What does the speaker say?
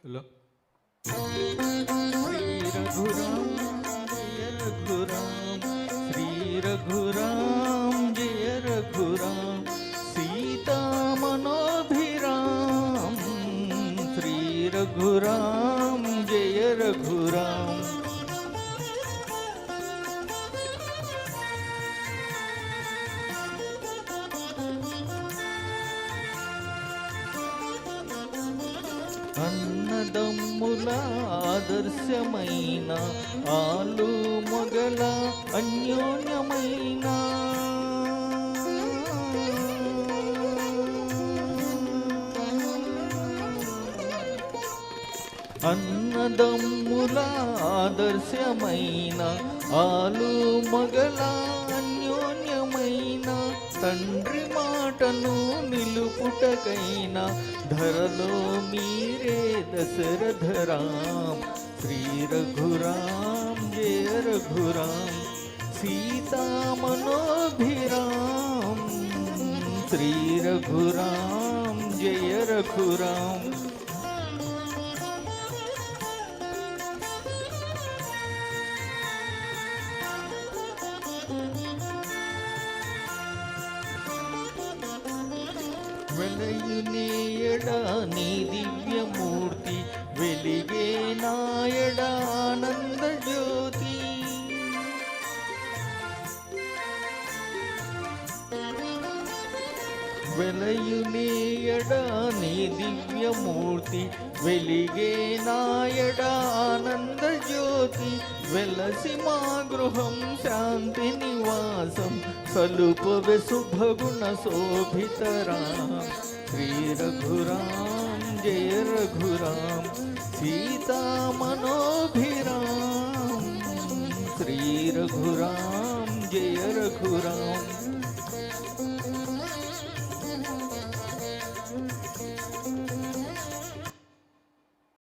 Hello. Shri Raghuram జయ రఘురామ్, శ్రీ రఘురామ్ జయ రఘురామ్, సీతామనోభిరామ్, శ్రీ రఘురామ్ జయ రఘురామ్. అన్నదమ్ముల ఆదర్శమైన ఆలు మొగల అన్యోన్యమైన అన్నదమ్ముల ఆదర్శమైన ఆలు మొగల అన్యోన్యమైన తండ్రి మాటను నిలుపుటకైన ధరలో మీరే దశరథరామ్, శ్రీ రఘురామ్ జయ రఘురామ్, సీతామనోభిరామ్, శ్రీ రఘురామ్ జయ రఘురామ్. వెలయునేయడ నీ దివ్యమూర్తి, వెలిగే నాయడ ఆనంద జ్యోతి. వెలయునేయడ నీ దివ్యమూర్తి, వెలిగే నాయడ ఆనంద జ్యోతి. వెలసి మా గృహం శాంతి నివాసం, సలుపవె శుభగుణ శోభితరామ్, శ్రీ రఘురామ్ జయ రఘురామ్, సీతామనోభిరామ్, శ్రీ రఘురామ్ జయ రఘురామ్.